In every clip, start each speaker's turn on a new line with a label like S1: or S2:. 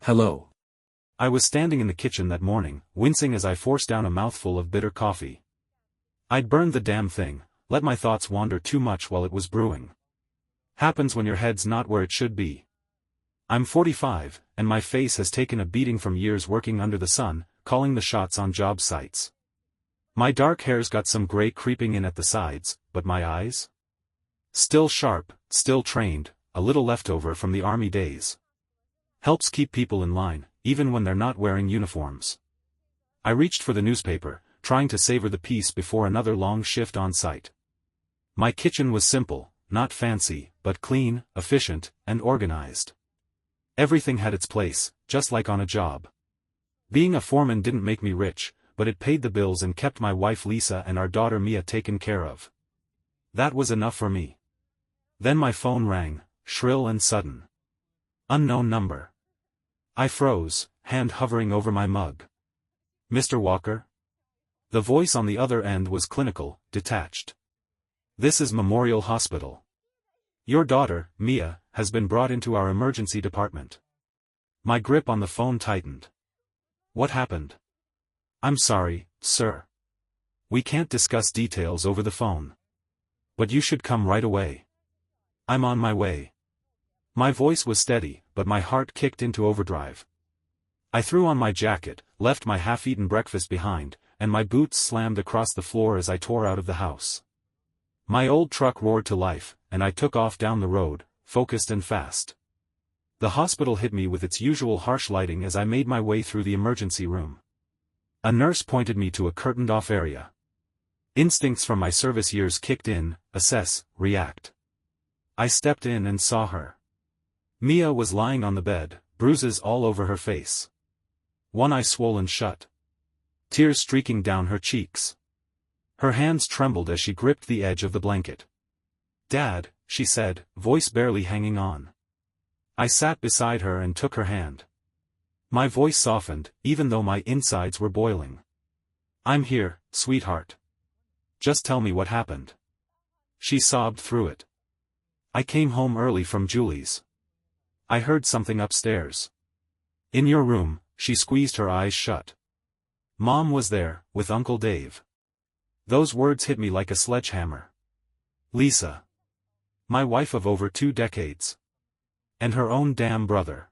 S1: Hello. I was standing in the kitchen that morning, wincing as I forced down a mouthful of bitter coffee. I'd burned the damn thing, let my thoughts wander too much while it was brewing. Happens when your head's not where it should be. I'm 45, and my face has taken a beating from years working under the sun, calling the shots on job sites. My dark hair's got some gray creeping in at the sides, but my eyes? Still sharp, still trained, a little leftover from the army days. Helps keep people in line, even when they're not wearing uniforms. I reached for the newspaper, trying to savor the peace before another long shift on site. My kitchen was simple, not fancy, but clean, efficient, and organized. Everything had its place, just like on a job. Being a foreman didn't make me rich, but it paid the bills and kept my wife Lisa and our daughter Mia taken care of. That was enough for me. Then my phone rang, shrill and sudden. Unknown number. I froze, hand hovering over my mug. Mr. Walker? The voice on the other end was clinical, detached. This is Memorial Hospital. Your daughter, Mia, has been brought into our emergency department. My grip on the phone tightened. What happened? I'm sorry, sir. We can't discuss details over the phone. But you should come right away. I'm on my way. My voice was steady, but my heart kicked into overdrive. I threw on my jacket, left my half-eaten breakfast behind, and my boots slammed across the floor as I tore out of the house. My old truck roared to life, and I took off down the road, focused and fast. The hospital hit me with its usual harsh lighting as I made my way through the emergency room. A nurse pointed me to a curtained-off area. Instincts from my service years kicked in, assess, react. I stepped in and saw her. Mia was lying on the bed, bruises all over her face. One eye swollen shut. Tears streaking down her cheeks. Her hands trembled as she gripped the edge of the blanket. "Dad," she said, voice barely hanging on. I sat beside her and took her hand. My voice softened, even though my insides were boiling. "I'm here, sweetheart. Just tell me what happened." She sobbed through it. "I came home early from Julie's. I heard something upstairs. In your room." She squeezed her eyes shut. "Mom was there, with Uncle Dave." Those words hit me like a sledgehammer. Lisa. My wife of over 2 decades. And her own damn brother.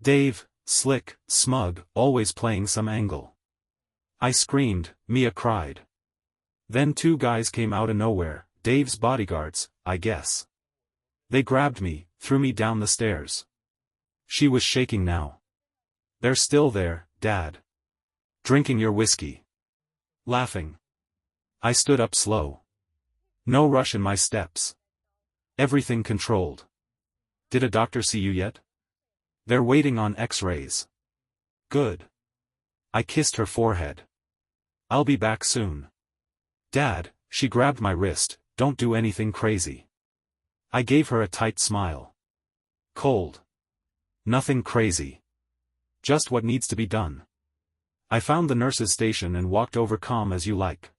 S1: Dave, slick, smug, always playing some angle. I screamed, Mia cried. Then 2 guys came out of nowhere, Dave's bodyguards, I guess. They grabbed me, threw me down the stairs. She was shaking now. "They're still there, Dad. Drinking your whiskey. Laughing." I stood up slow. No rush in my steps. Everything controlled. "Did a doctor see you yet?" "They're waiting on X-rays." "Good." I kissed her forehead. "I'll be back soon." "Dad," she grabbed my wrist, "don't do anything crazy." I gave her a tight smile. "Cold. Nothing crazy. Just what needs to be done." I found the nurse's station and walked over. "Calm as you like.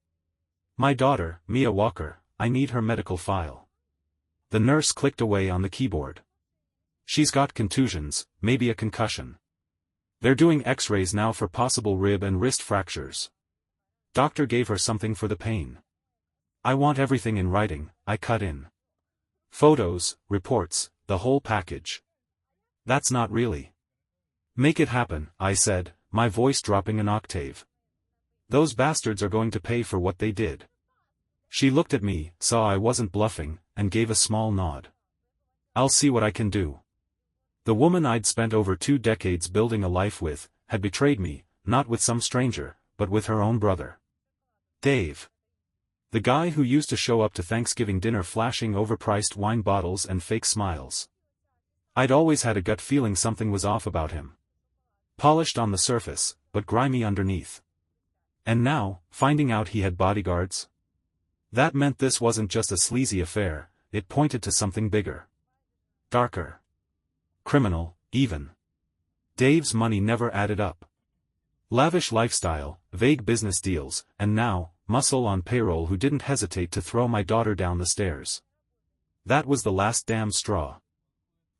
S1: My daughter, Mia Walker, I need her medical file." The nurse clicked away on the keyboard. "She's got contusions, maybe a concussion. They're doing X-rays now for possible rib and wrist fractures. Doctor gave her something for the pain." "I want everything in writing," I cut in. "Photos, reports, the whole package." "That's not really." "Make it happen," I said, my voice dropping an octave. "Those bastards are going to pay for what they did." She looked at me, saw I wasn't bluffing, and gave a small nod. "I'll see what I can do." The woman I'd spent over 2 decades building a life with, had betrayed me, not with some stranger, but with her own brother. Dave. The guy who used to show up to Thanksgiving dinner flashing overpriced wine bottles and fake smiles. I'd always had a gut feeling something was off about him. Polished on the surface, but grimy underneath. And now, finding out he had bodyguards? That meant this wasn't just a sleazy affair, it pointed to something bigger. Darker. Criminal, even. Dave's money never added up. Lavish lifestyle, vague business deals, and now, muscle on payroll who didn't hesitate to throw my daughter down the stairs. That was the last damn straw.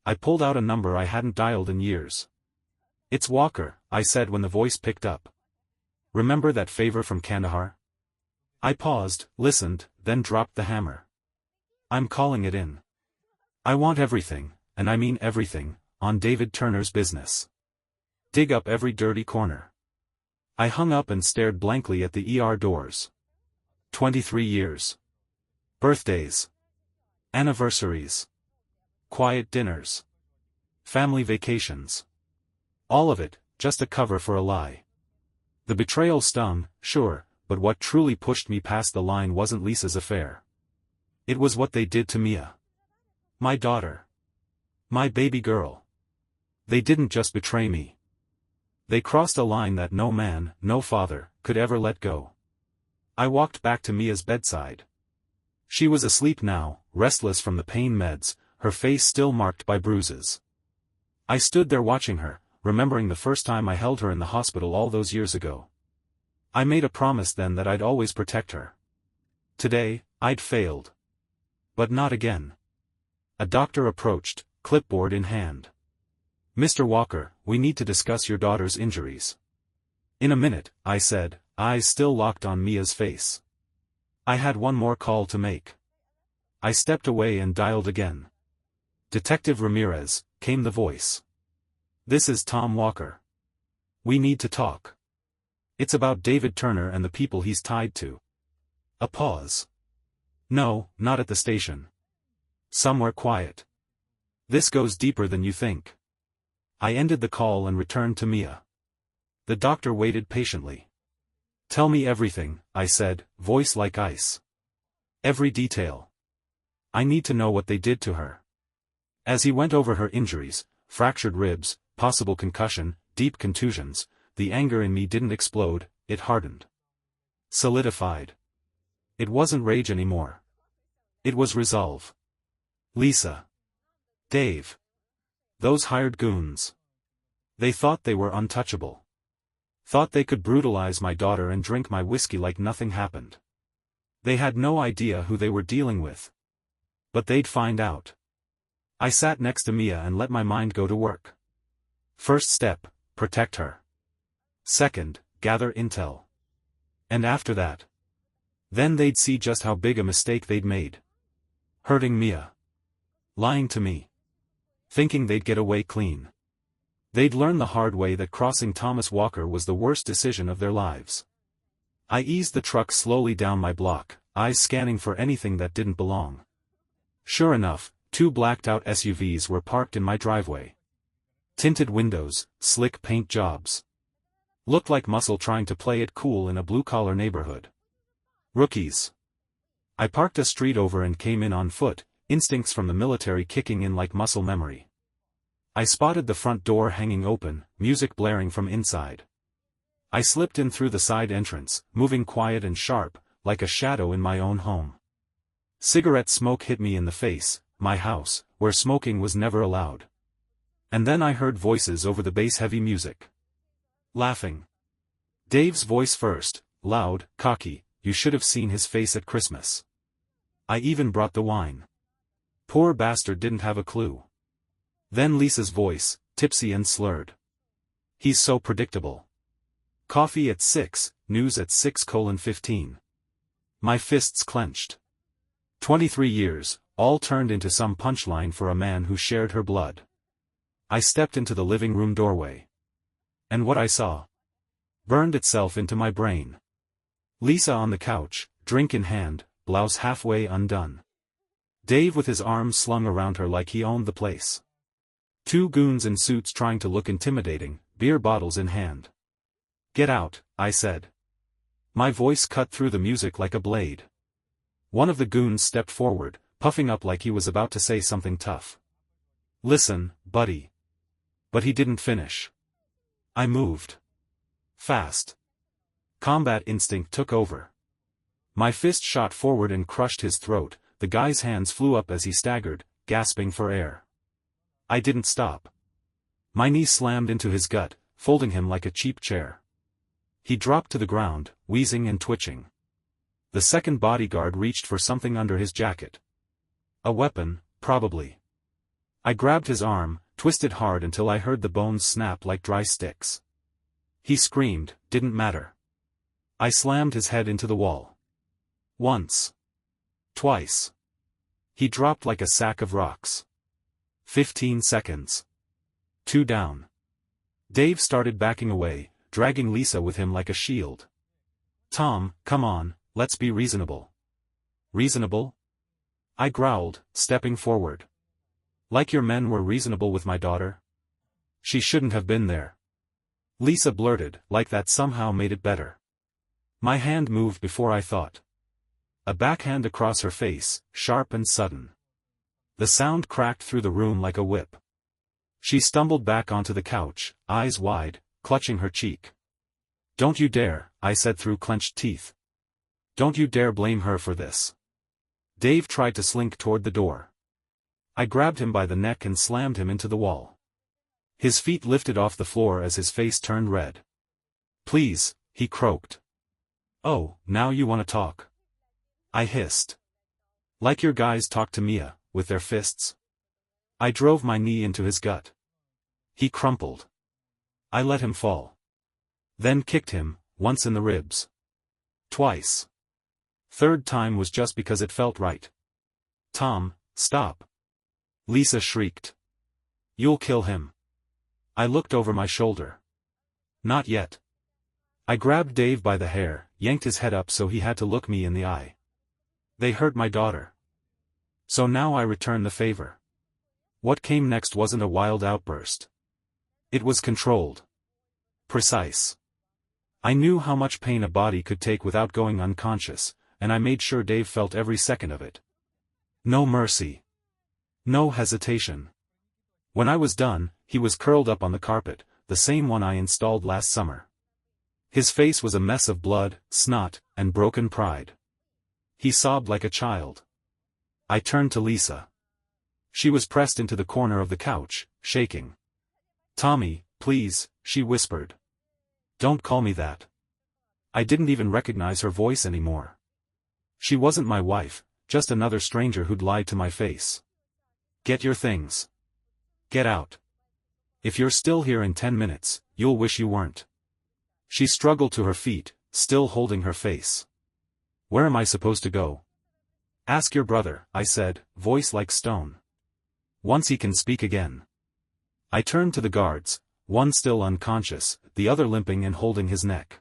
S1: I pulled out a number I hadn't dialed in years. "It's Walker," I said when the voice picked up. "Remember that favor from Kandahar?" I paused, listened, then dropped the hammer. "I'm calling it in. I want everything, and I mean everything, on David Turner's business. Dig up every dirty corner." I hung up and stared blankly at the ER doors. 23 years. Birthdays. Anniversaries. Quiet dinners. Family vacations. All of it, just a cover for a lie. The betrayal stung, sure, but what truly pushed me past the line wasn't Lisa's affair. It was what they did to Mia. My daughter. My baby girl. They didn't just betray me. They crossed a line that no man, no father, could ever let go. I walked back to Mia's bedside. She was asleep now, restless from the pain meds, her face still marked by bruises. I stood there watching her, remembering the first time I held her in the hospital all those years ago. I made a promise then that I'd always protect her. Today, I'd failed. But not again. A doctor approached, clipboard in hand. "Mr. Walker, we need to discuss your daughter's injuries." "In a minute," I said, eyes still locked on Mia's face. I had one more call to make. I stepped away and dialed again. "Detective Ramirez," came the voice. "This is Tom Walker. We need to talk. It's about David Turner and the people he's tied to." A pause. "No, not at the station. Somewhere quiet. This goes deeper than you think." I ended the call and returned to Mia. The doctor waited patiently. "Tell me everything," I said, voice like ice. "Every detail. I need to know what they did to her." As he went over her injuries, fractured ribs, possible concussion, deep contusions, the anger in me didn't explode, it hardened. Solidified. It wasn't rage anymore. It was resolve. Lisa. Dave. Those hired goons. They thought they were untouchable. Thought they could brutalize my daughter and drink my whiskey like nothing happened. They had no idea who they were dealing with. But they'd find out. I sat next to Mia and let my mind go to work. First step, protect her. Second, gather intel. And after that, then they'd see just how big a mistake they'd made. Hurting Mia. Lying to me. Thinking they'd get away clean. They'd learn the hard way that crossing Thomas Walker was the worst decision of their lives. I eased the truck slowly down my block, eyes scanning for anything that didn't belong. Sure enough, 2 blacked-out SUVs were parked in my driveway. Tinted windows, slick paint jobs. Looked like muscle trying to play it cool in a blue-collar neighborhood. Rookies. I parked a street over and came in on foot, instincts from the military kicking in like muscle memory. I spotted the front door hanging open, music blaring from inside. I slipped in through the side entrance, moving quiet and sharp, like a shadow in my own home. Cigarette smoke hit me in the face, my house, where smoking was never allowed. And then I heard voices over the bass-heavy music. Laughing. Dave's voice first, loud, cocky, you should have seen his face at Christmas. I even brought the wine. Poor bastard didn't have a clue. Then Lisa's voice, tipsy and slurred. He's so predictable. Coffee at 6, news at 6:15. My fists clenched. 23 years, all turned into some punchline for a man who shared her blood. I stepped into the living room doorway. And what I saw burned itself into my brain. Lisa on the couch, drink in hand, blouse halfway undone. Dave with his arms slung around her like he owned the place. 2 goons in suits trying to look intimidating, beer bottles in hand. "Get out," I said. My voice cut through the music like a blade. One of the goons stepped forward, puffing up like he was about to say something tough. "Listen, buddy." But he didn't finish. I moved. Fast. Combat instinct took over. My fist shot forward and crushed his throat, the guy's hands flew up as he staggered, gasping for air. I didn't stop. My knee slammed into his gut, folding him like a cheap chair. He dropped to the ground, wheezing and twitching. The second bodyguard reached for something under his jacket. A weapon, probably. I grabbed his arm, twisted hard until I heard the bones snap like dry sticks. He screamed, didn't matter. I slammed his head into the wall. Once. Twice. He dropped like a sack of rocks. 15 seconds. 2 down. Dave started backing away, dragging Lisa with him like a shield. Tom, come on, let's be reasonable. Reasonable? I growled, stepping forward. Like your men were reasonable with my daughter? She shouldn't have been there. Lisa blurted, like that somehow made it better. My hand moved before I thought. A backhand across her face, sharp and sudden. The sound cracked through the room like a whip. She stumbled back onto the couch, eyes wide, clutching her cheek. Don't you dare, I said through clenched teeth. Don't you dare blame her for this. Dave tried to slink toward the door. I grabbed him by the neck and slammed him into the wall. His feet lifted off the floor as his face turned red. Please, he croaked. Oh, now you want to talk? I hissed. Like your guys talk to Mia, with their fists? I drove my knee into his gut. He crumpled. I let him fall. Then kicked him, once in the ribs. Twice. Third time was just because it felt right. Tom, stop. Lisa shrieked. You'll kill him. I looked over my shoulder. Not yet. I grabbed Dave by the hair, yanked his head up so he had to look me in the eye. They hurt my daughter. So now I return the favor. What came next wasn't a wild outburst. It was controlled. Precise. I knew how much pain a body could take without going unconscious, and I made sure Dave felt every second of it. No mercy. No hesitation. When I was done, he was curled up on the carpet, the same one I installed last summer. His face was a mess of blood, snot, and broken pride. He sobbed like a child. I turned to Lisa. She was pressed into the corner of the couch, shaking. Tommy, please, she whispered. Don't call me that. I didn't even recognize her voice anymore. She wasn't my wife, just another stranger who'd lied to my face. Get your things. Get out. If you're still here in 10 minutes, you'll wish you weren't. She struggled to her feet, still holding her face. Where am I supposed to go? Ask your brother, I said, voice like stone. Once he can speak again. I turned to the guards, one still unconscious, the other limping and holding his neck.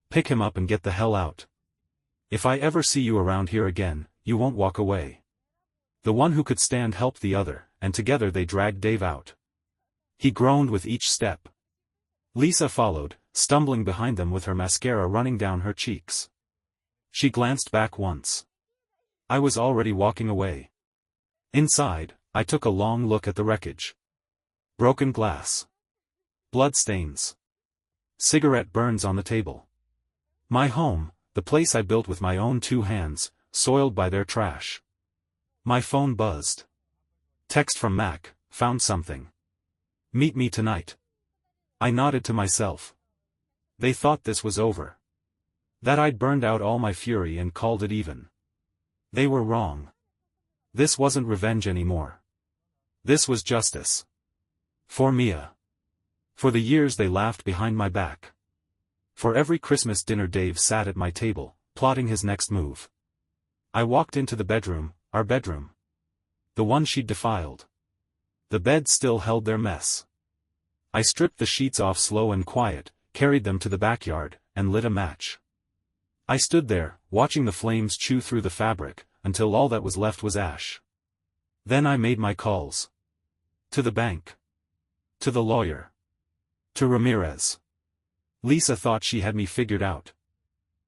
S1: Pick him up and get the hell out. If I ever see you around here again, you won't walk away. The one who could stand helped the other, and together they dragged Dave out. He groaned with each step. Lisa followed, stumbling behind them with her mascara running down her cheeks. She glanced back once. I was already walking away. Inside, I took a long look at the wreckage. Broken glass. Bloodstains. Cigarette burns on the table. My home, the place I built with my own 2 hands, soiled by their trash. My phone buzzed. Text from Mac, found something. Meet me tonight. I nodded to myself. They thought this was over. That I'd burned out all my fury and called it even. They were wrong. This wasn't revenge anymore. This was justice. For Mia. For the years they laughed behind my back. For every Christmas dinner Dave sat at my table, plotting his next move. I walked into the bedroom, our bedroom. The one she'd defiled. The bed still held their mess. I stripped the sheets off slow and quiet, carried them to the backyard, and lit a match. I stood there, watching the flames chew through the fabric, until all that was left was ash. Then I made my calls. To the bank. To the lawyer. To Ramirez. Lisa thought she had me figured out.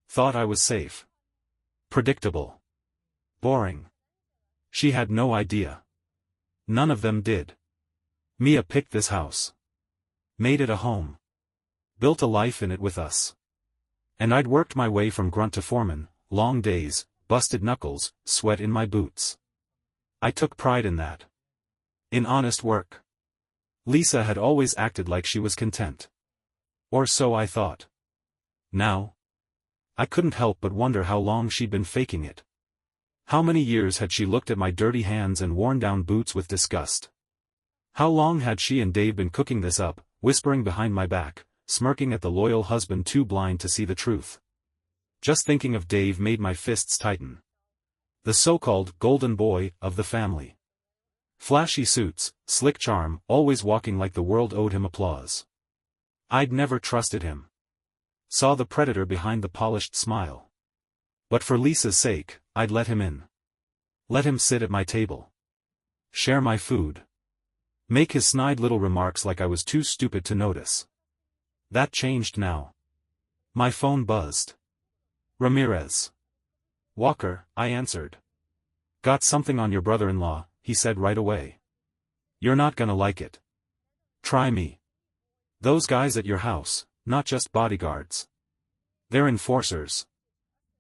S1: Thought I was safe. Predictable. Boring. She had no idea. None of them did. Mia picked this house. Made it a home. Built a life in it with us. And I'd worked my way from grunt to foreman, long days, busted knuckles, sweat in my boots. I took pride in that. In honest work. Lisa had always acted like she was content. Or so I thought. Now? I couldn't help but wonder how long she'd been faking it. How many years had she looked at my dirty hands and worn-down boots with disgust? How long had she and Dave been cooking this up, whispering behind my back, smirking at the loyal husband too blind to see the truth? Just thinking of Dave made my fists tighten. The so-called golden boy of the family. Flashy suits, slick charm, always walking like the world owed him applause. I'd never trusted him. Saw the predator behind the polished smile. But for Lisa's sake, I'd let him in. Let him sit at my table. Share my food. Make his snide little remarks like I was too stupid to notice. That changed now. My phone buzzed. Ramirez. Walker, I answered. Got something on your brother-in-law, he said right away. You're not gonna like it. Try me. Those guys at your house, not just bodyguards. They're enforcers.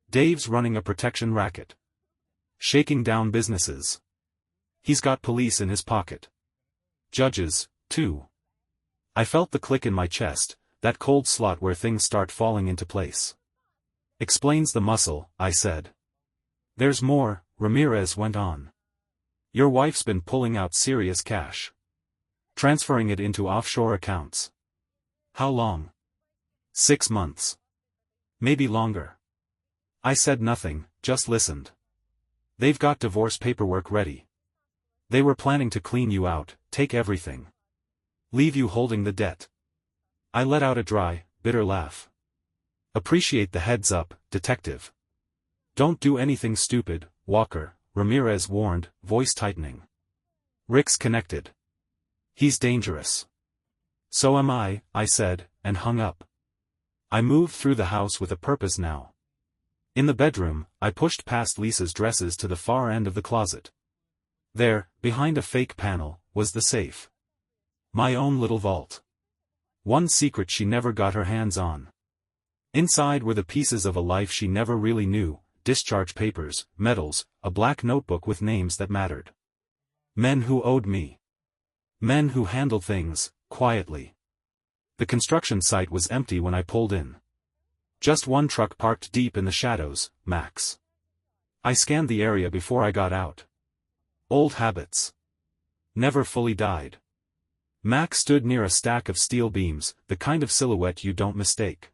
S1: Dave's running a protection racket. Shaking down businesses. He's got police in his pocket. Judges, too. I felt the click in my chest, that cold slot where things start falling into place. Explains the muscle, I said. There's more, Ramirez went on. Your wife's been pulling out serious cash. Transferring it into offshore accounts. How long? 6 months. Maybe longer. I said nothing, just listened. They've got divorce paperwork ready. They were planning to clean you out, take everything. Leave you holding the debt. I let out a dry, bitter laugh. Appreciate the heads up, detective. Don't do anything stupid, Walker, Ramirez warned, voice tightening. Rick's connected. He's dangerous. So am I said, and hung up. I moved through the house with a purpose now. In the bedroom, I pushed past Lisa's dresses to the far end of the closet. There, behind a fake panel, was the safe. My own little vault. One secret she never got her hands on. Inside were the pieces of a life she never really knew, discharge papers, medals, a black notebook with names that mattered. Men who owed me. Men who handled things, quietly. The construction site was empty when I pulled in. Just one truck parked deep in the shadows, Max. I scanned the area before I got out. Old habits. Never fully died. Max stood near a stack of steel beams, the kind of silhouette you don't mistake.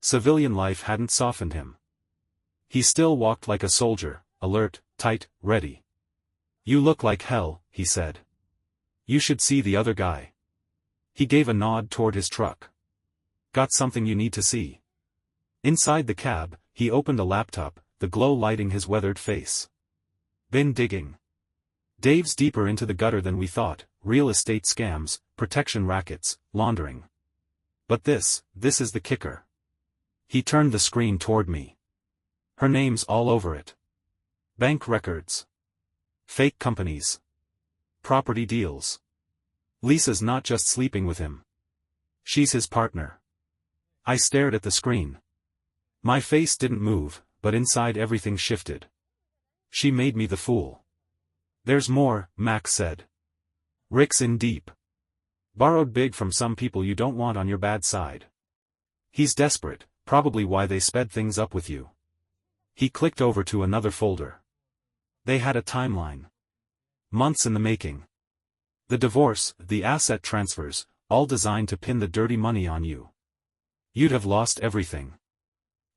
S1: Civilian life hadn't softened him. He still walked like a soldier, alert, tight, ready. You look like hell, he said. You should see the other guy. He gave a nod toward his truck. Got something you need to see. Inside the cab, he opened a laptop, the glow lighting his weathered face. Been digging. Dave's deeper into the gutter than we thought, real estate scams, protection rackets, laundering. But this is the kicker. He turned the screen toward me. Her name's all over it. Bank records. Fake companies. Property deals. Lisa's not just sleeping with him. She's his partner. I stared at the screen. My face didn't move, but inside everything shifted. She made me the fool. There's more, Max said. Rick's in deep. Borrowed big from some people you don't want on your bad side. He's desperate, probably why they sped things up with you. He clicked over to another folder. They had a timeline. Months in the making. The divorce, the asset transfers, all designed to pin the dirty money on you. You'd have lost everything.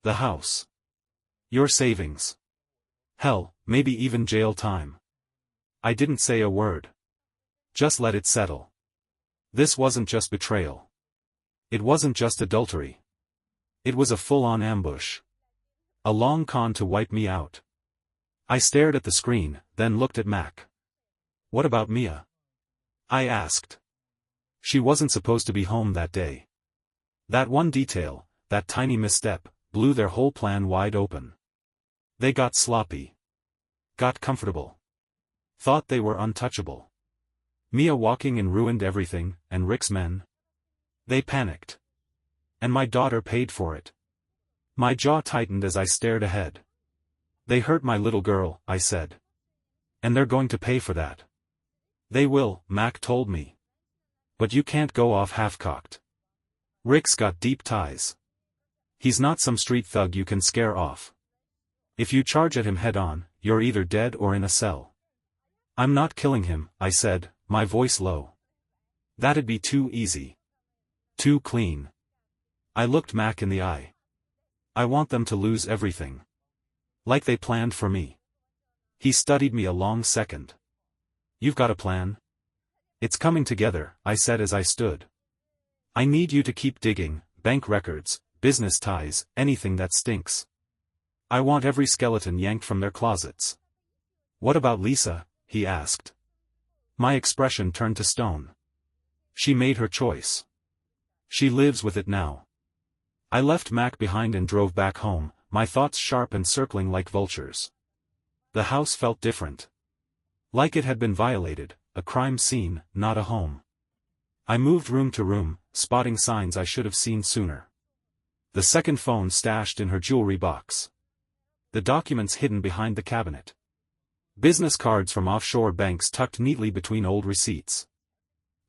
S1: The house. Your savings. Hell, maybe even jail time. I didn't say a word. Just let it settle. This wasn't just betrayal. It wasn't just adultery. It was a full-on ambush. A long con to wipe me out. I stared at the screen, then looked at Mac. What about Mia? I asked. She wasn't supposed to be home that day. That one detail, that tiny misstep, blew their whole plan wide open. They got sloppy. Got comfortable. Thought they were untouchable. Mia walking in ruined everything, and Rick's men. They panicked. And my daughter paid for it. My jaw tightened as I stared ahead. They hurt my little girl, I said. And they're going to pay for that. They will, Mac told me. But you can't go off half-cocked. Rick's got deep ties. He's not some street thug you can scare off. If you charge at him head-on, you're either dead or in a cell. I'm not killing him, I said, my voice low. That'd be too easy. Too clean. I looked Mac in the eye. I want them to lose everything. Like they planned for me. He studied me a long second. You've got a plan? It's coming together, I said as I stood. I need you to keep digging, bank records, business ties, anything that stinks. I want every skeleton yanked from their closets. What about Lisa? He asked. My expression turned to stone. She made her choice. She lives with it now. I left Mac behind and drove back home, my thoughts sharp and circling like vultures. The house felt different. Like it had been violated, a crime scene, not a home. I moved room to room, spotting signs I should have seen sooner. The second phone stashed in her jewelry box. The documents hidden behind the cabinet. Business cards from offshore banks tucked neatly between old receipts.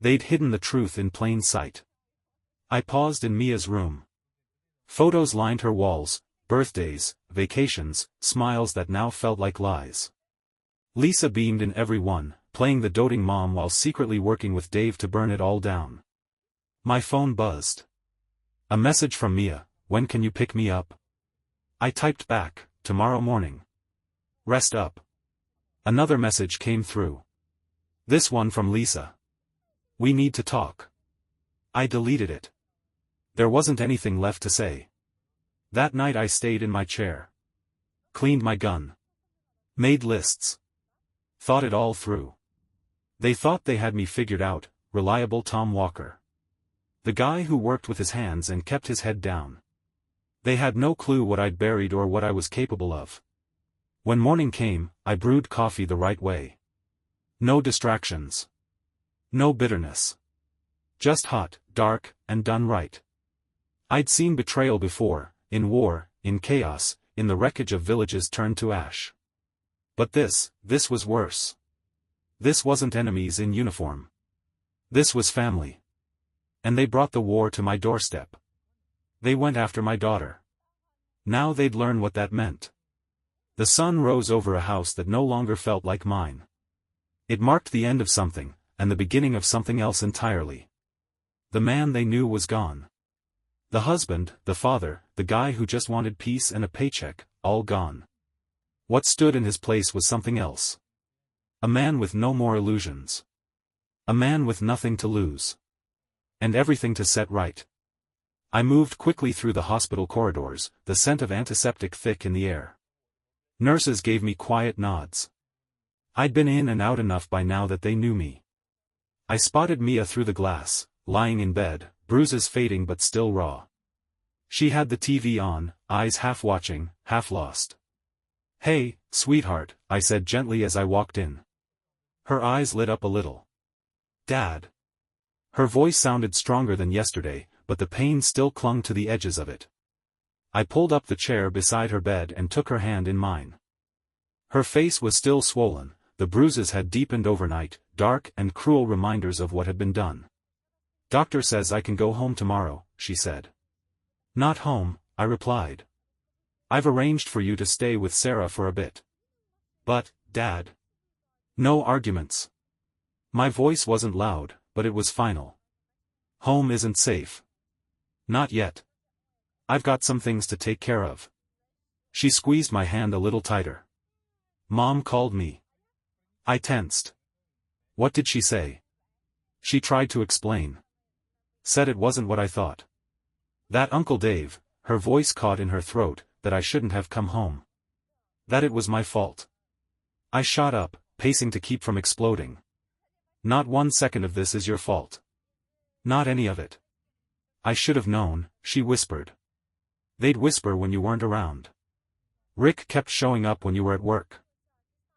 S1: They'd hidden the truth in plain sight. I paused in Mia's room. Photos lined her walls, birthdays, vacations, smiles that now felt like lies. Lisa beamed in every one, playing the doting mom while secretly working with Dave to burn it all down. My phone buzzed. A message from Mia, when can you pick me up? I typed back, tomorrow morning. Rest up. Another message came through. This one from Lisa. We need to talk. I deleted it. There wasn't anything left to say. That night I stayed in my chair. Cleaned my gun. Made lists. Thought it all through. They thought they had me figured out, reliable Tom Walker. The guy who worked with his hands and kept his head down. They had no clue what I'd buried or what I was capable of. When morning came, I brewed coffee the right way. No distractions. No bitterness. Just hot, dark, and done right. I'd seen betrayal before, in war, in chaos, in the wreckage of villages turned to ash. But this was worse. This wasn't enemies in uniform. This was family. And they brought the war to my doorstep. They went after my daughter. Now they'd learn what that meant. The sun rose over a house that no longer felt like mine. It marked the end of something, and the beginning of something else entirely. The man they knew was gone. The husband, the father, the guy who just wanted peace and a paycheck, all gone. What stood in his place was something else. A man with no more illusions. A man with nothing to lose. And everything to set right. I moved quickly through the hospital corridors, the scent of antiseptic thick in the air. Nurses gave me quiet nods. I'd been in and out enough by now that they knew me. I spotted Mia through the glass, lying in bed, bruises fading but still raw. She had the TV on, eyes half watching, half lost. Hey, sweetheart, I said gently as I walked in. Her eyes lit up a little. Dad. Her voice sounded stronger than yesterday, but the pain still clung to the edges of it. I pulled up the chair beside her bed and took her hand in mine. Her face was still swollen, the bruises had deepened overnight, dark and cruel reminders of what had been done. Doctor says I can go home tomorrow, she said. Not home, I replied. I've arranged for you to stay with Sarah for a bit. But, Dad. No arguments. My voice wasn't loud, but it was final. Home isn't safe. Not yet. I've got some things to take care of. She squeezed my hand a little tighter. Mom called me. I tensed. What did she say? She tried to explain. Said it wasn't what I thought. That Uncle Dave, her voice caught in her throat, that I shouldn't have come home. That it was my fault. I shot up, pacing to keep from exploding. Not 1 second of this is your fault. Not any of it. I should have known, she whispered. They'd whisper when you weren't around. Rick kept showing up when you were at work.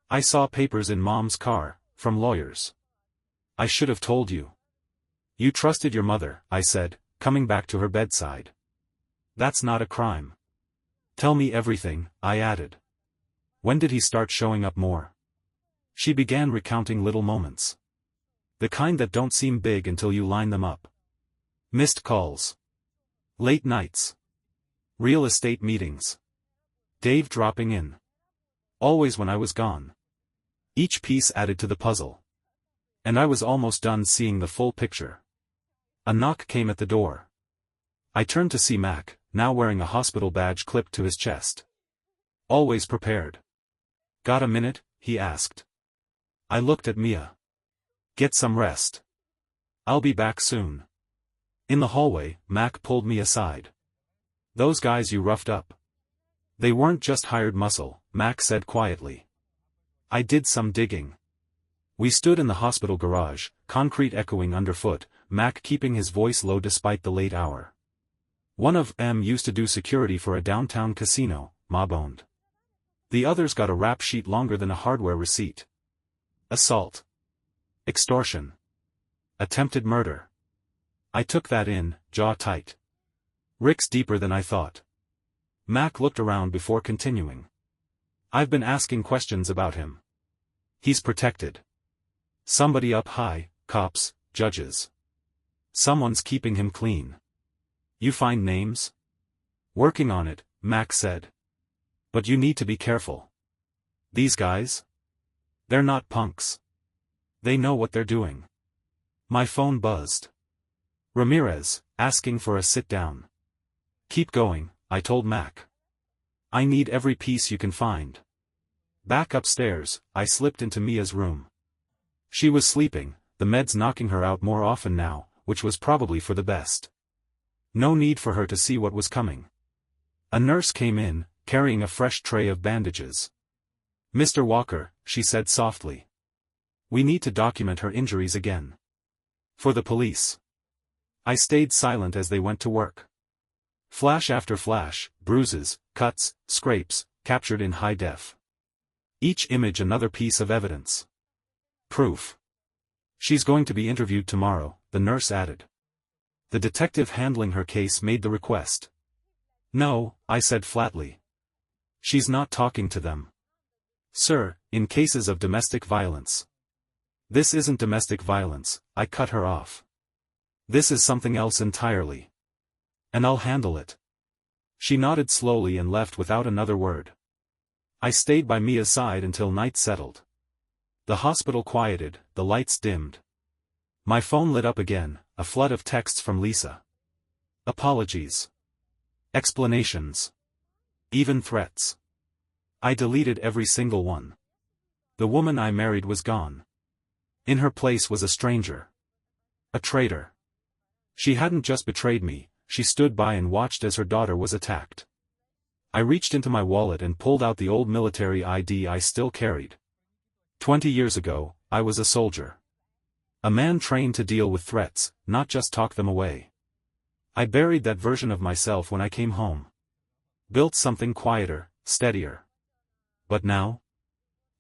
S1: I saw papers in Mom's car, from lawyers. I should have told you. You trusted your mother, I said, coming back to her bedside. That's not a crime. Tell me everything, I added. When did he start showing up more? She began recounting little moments. The kind that don't seem big until you line them up. Missed calls. Late nights. Real estate meetings. Dave dropping in. Always when I was gone. Each piece added to the puzzle. And I was almost done seeing the full picture. A knock came at the door. I turned to see Mac, now wearing a hospital badge clipped to his chest. Always prepared. "Got a minute?" he asked. I looked at Mia. "Get some rest. I'll be back soon." In the hallway, Mac pulled me aside. "Those guys you roughed up. They weren't just hired muscle," Mac said quietly. "I did some digging." We stood in the hospital garage, concrete echoing underfoot, Mac keeping his voice low despite the late hour. "One of them used to do security for a downtown casino," Ma owned. "The others got a rap sheet longer than a hardware receipt. Assault. Extortion. Attempted murder." I took that in, jaw tight. "Rick's deeper than I thought." Mac looked around before continuing. "I've been asking questions about him. He's protected. Somebody up high, cops, judges. Someone's keeping him clean." "You find names?" "Working on it," Mac said. "But you need to be careful. These guys? They're not punks. They know what they're doing." My phone buzzed. Ramirez, asking for a sit-down. "Keep going," I told Mac. "I need every piece you can find." Back upstairs, I slipped into Mia's room. She was sleeping, the meds knocking her out more often now, which was probably for the best. No need for her to see what was coming. A nurse came in, carrying a fresh tray of bandages. "Mr. Walker," she said softly. "We need to document her injuries again. For the police." I stayed silent as they went to work. Flash after flash, bruises, cuts, scrapes, captured in high def. Each image another piece of evidence. Proof. "She's going to be interviewed tomorrow," the nurse added. The detective handling her case made the request. "No," I said flatly. "She's not talking to them. Sir, in cases of domestic violence." "This isn't domestic violence," I cut her off. "This is something else entirely. And I'll handle it." She nodded slowly and left without another word. I stayed by Mia's side until night settled. The hospital quieted, the lights dimmed. My phone lit up again, a flood of texts from Lisa. Apologies. Explanations. Even threats. I deleted every single one. The woman I married was gone. In her place was a stranger. A traitor. She hadn't just betrayed me, she stood by and watched as her daughter was attacked. I reached into my wallet and pulled out the old military ID I still carried. 20 years ago, I was a soldier. A man trained to deal with threats, not just talk them away. I buried that version of myself when I came home. Built something quieter, steadier. But now?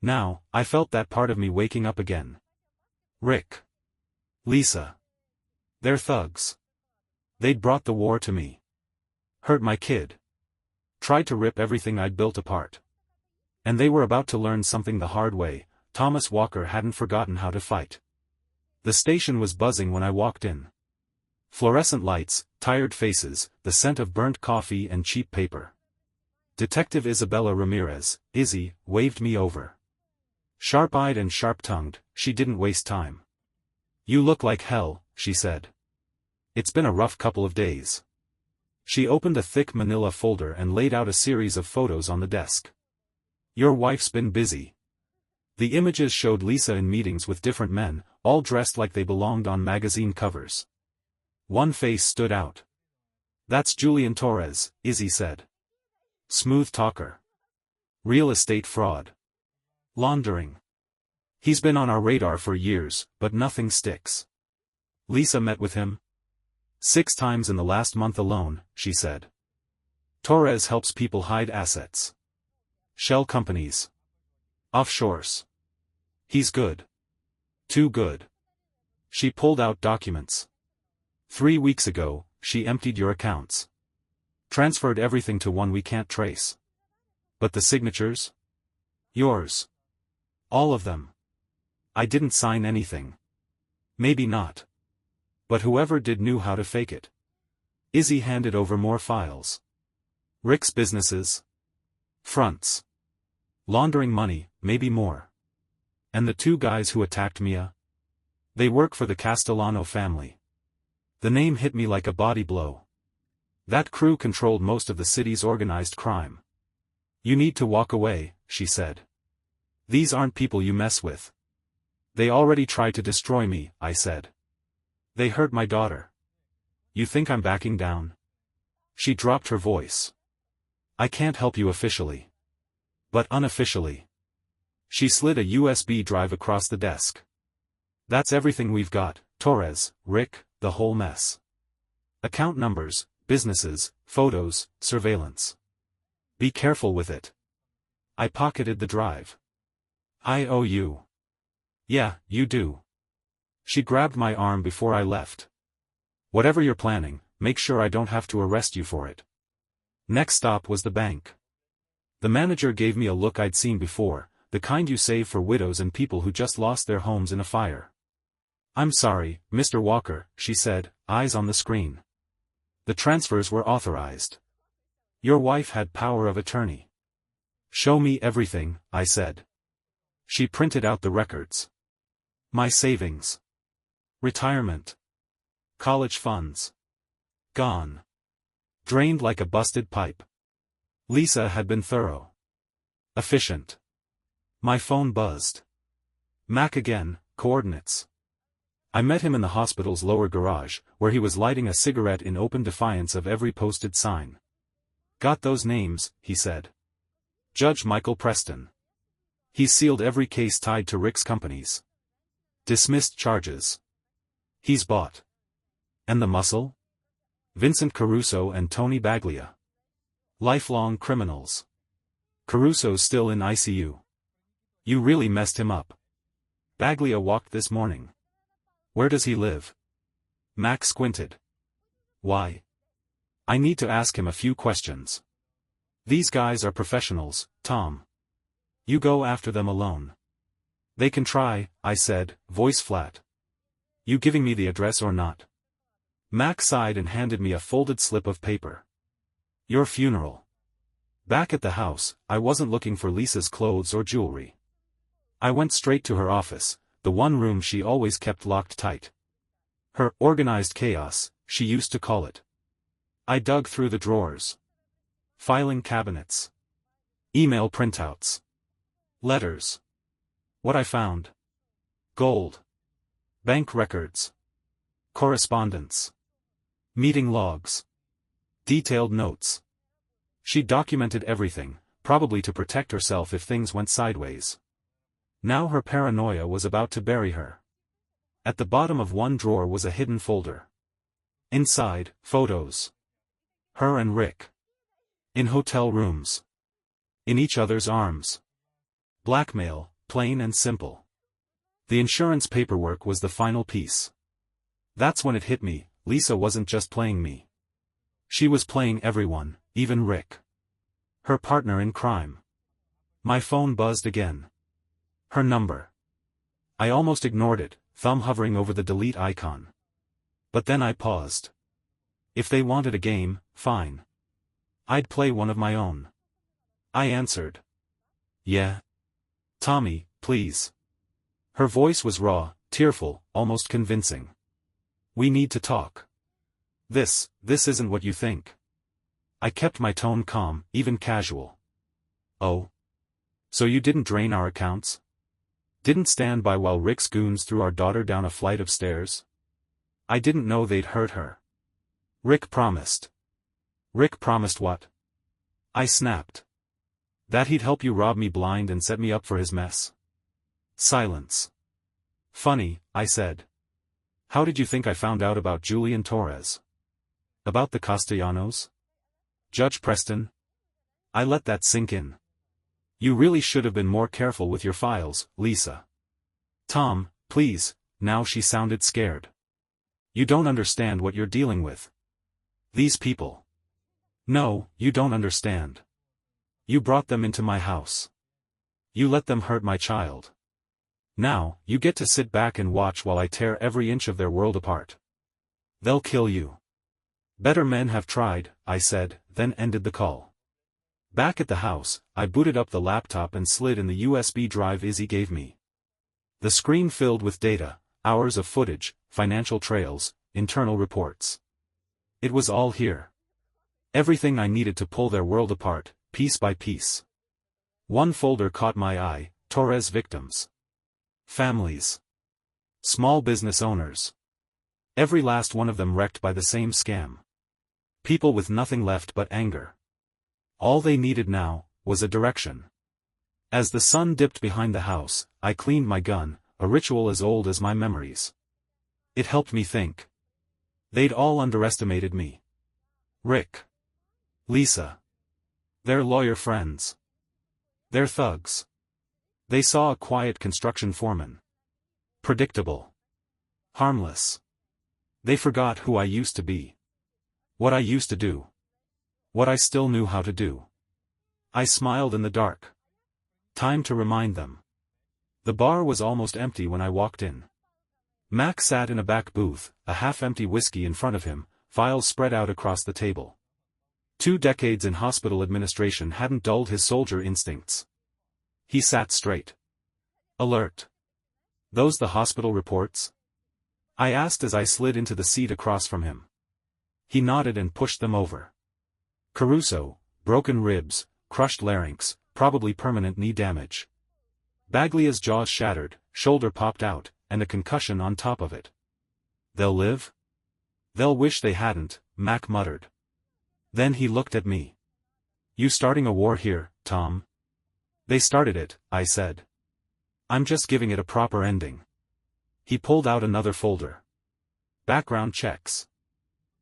S1: Now, I felt that part of me waking up again. Rick. Lisa. They're thugs. They'd brought the war to me. Hurt my kid. Tried to rip everything I'd built apart. And they were about to learn something the hard way. Thomas Walker hadn't forgotten how to fight. The station was buzzing when I walked in. Fluorescent lights, tired faces, the scent of burnt coffee and cheap paper. Detective Isabella Ramirez, Izzy, waved me over. Sharp-eyed and sharp-tongued, she didn't waste time. "You look like hell," she said. "It's been a rough couple of days." She opened a thick manila folder and laid out a series of photos on the desk. "Your wife's been busy." The images showed Lisa in meetings with different men, all dressed like they belonged on magazine covers. One face stood out. "That's Julian Torres," Izzy said. "Smooth talker. Real estate fraud. Laundering. He's been on our radar for years, but nothing sticks." Lisa met with him 6 times in the last month alone, she said. Torres helps people hide assets. Shell companies. Offshores. He's good. Too good. She pulled out documents. 3 weeks ago, she emptied your accounts. Transferred everything to one we can't trace. But the signatures? Yours. All of them. I didn't sign anything. Maybe not. But whoever did knew how to fake it. Izzy handed over more files. Rick's businesses. Fronts. Laundering money, maybe more. And the 2 guys who attacked Mia? They work for the Castellano family. The name hit me like a body blow. That crew controlled most of the city's organized crime. You need to walk away, she said. These aren't people you mess with. They already tried to destroy me, I said. They hurt my daughter. You think I'm backing down? She dropped her voice. I can't help you officially. But unofficially. She slid a USB drive across the desk. That's everything we've got, Torres, Rick, the whole mess. Account numbers, businesses, photos, surveillance. Be careful with it. I pocketed the drive. I owe you. Yeah, you do. She grabbed my arm before I left. Whatever you're planning, make sure I don't have to arrest you for it. Next stop was the bank. The manager gave me a look I'd seen before, the kind you save for widows and people who just lost their homes in a fire. I'm sorry, Mr. Walker, she said, eyes on the screen. The transfers were authorized. Your wife had power of attorney. Show me everything, I said. She printed out the records. My savings. Retirement. College funds. Gone. Drained like a busted pipe. Lisa had been thorough. Efficient. My phone buzzed. Mac again, coordinates. I met him in the hospital's lower garage, where he was lighting a cigarette in open defiance of every posted sign. Got those names, he said. Judge Michael Preston. He's sealed every case tied to Rick's companies. Dismissed charges. He's bought. And the muscle? Vincent Caruso and Tony Baglia. Lifelong criminals. Caruso's still in ICU. You really messed him up. Baglia walked this morning. Where does he live? Mac squinted. Why? I need to ask him a few questions. These guys are professionals, Tom. You go after them alone. They can try, I said, voice flat. You giving me the address or not? Mac sighed and handed me a folded slip of paper. Your funeral. Back at the house, I wasn't looking for Lisa's clothes or jewelry. I went straight to her office, the one room she always kept locked tight. Her organized chaos, she used to call it. I dug through the drawers. Filing cabinets. Email printouts. Letters. What I found. Gold. Bank records. Correspondence. Meeting logs. Detailed notes. She documented everything, probably to protect herself if things went sideways. Now her paranoia was about to bury her. At the bottom of one drawer was a hidden folder. Inside, photos. Her and Rick. In hotel rooms. In each other's arms. Blackmail, plain and simple. The insurance paperwork was the final piece. That's when it hit me, Lisa wasn't just playing me. She was playing everyone, even Rick. Her partner in crime. My phone buzzed again. Her number. I almost ignored it, thumb hovering over the delete icon. But then I paused. If they wanted a game, fine. I'd play one of my own. I answered. Yeah. Tommy, please. Her voice was raw, tearful, almost convincing. We need to talk. This isn't what you think. I kept my tone calm, even casual. Oh? So you didn't drain our accounts? Didn't stand by while Rick's goons threw our daughter down a flight of stairs? I didn't know they'd hurt her. Rick promised. Rick promised what? I snapped. That he'd help you rob me blind and set me up for his mess. Silence. Funny, I said. How did you think I found out about Julian Torres? About the Castellanos? Judge Preston? I let that sink in. You really should have been more careful with your files, Lisa. Tom, please, now she sounded scared. You don't understand what you're dealing with. These people. No, you don't understand. You brought them into my house. You let them hurt my child. Now, you get to sit back and watch while I tear every inch of their world apart. They'll kill you. Better men have tried, I said, then ended the call. Back at the house, I booted up the laptop and slid in the USB drive Izzy gave me. The screen filled with data, hours of footage, financial trails, internal reports. It was all here. Everything I needed to pull their world apart, piece by piece. One folder caught my eye: Torres victims. Families. Small business owners. Every last one of them wrecked by the same scam. People with nothing left but anger. All they needed now was a direction. As the sun dipped behind the house, I cleaned my gun, a ritual as old as my memories. It helped me think. They'd all underestimated me. Rick. Lisa. Their lawyer friends. They're thugs. They saw a quiet construction foreman. Predictable. Harmless. They forgot who I used to be. What I used to do. What I still knew how to do. I smiled in the dark. Time to remind them. The bar was almost empty when I walked in. Mac sat in a back booth, a half-empty whiskey in front of him, files spread out across the table. 2 decades in hospital administration hadn't dulled his soldier instincts. He sat straight. Alert. Those the hospital reports? I asked as I slid into the seat across from him. He nodded and pushed them over. Caruso, broken ribs, crushed larynx, probably permanent knee damage. Baglia's jaws shattered, shoulder popped out, and a concussion on top of it. They'll live? They'll wish they hadn't, Mac muttered. Then he looked at me. You starting a war here, Tom? They started it, I said. I'm just giving it a proper ending. He pulled out another folder. Background checks.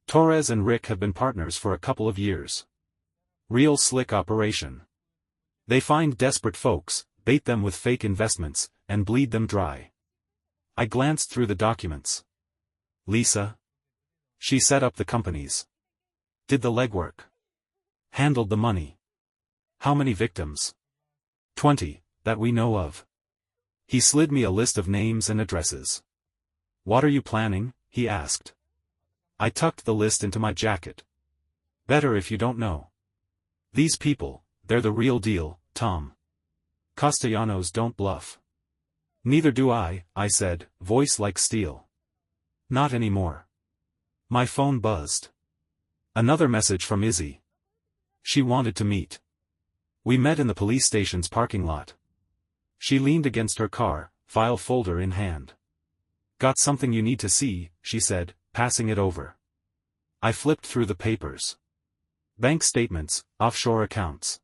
S1: Torres and Rick have been partners for a couple of years. Real slick operation. They find desperate folks, bait them with fake investments, and bleed them dry. I glanced through the documents. Lisa? She set up the companies. Did the legwork. Handled the money. How many victims? 20, that we know of. He slid me a list of names and addresses. What are you planning? He asked. I tucked the list into my jacket. Better if you don't know. These people, they're the real deal, Tom. Castellanos don't bluff. Neither do I said, voice like steel. Not anymore. My phone buzzed. Another message from Izzy. She wanted to meet. We met in the police station's parking lot. She leaned against her car, file folder in hand. Got something you need to see, she said, passing it over. I flipped through the papers. Bank statements, offshore accounts.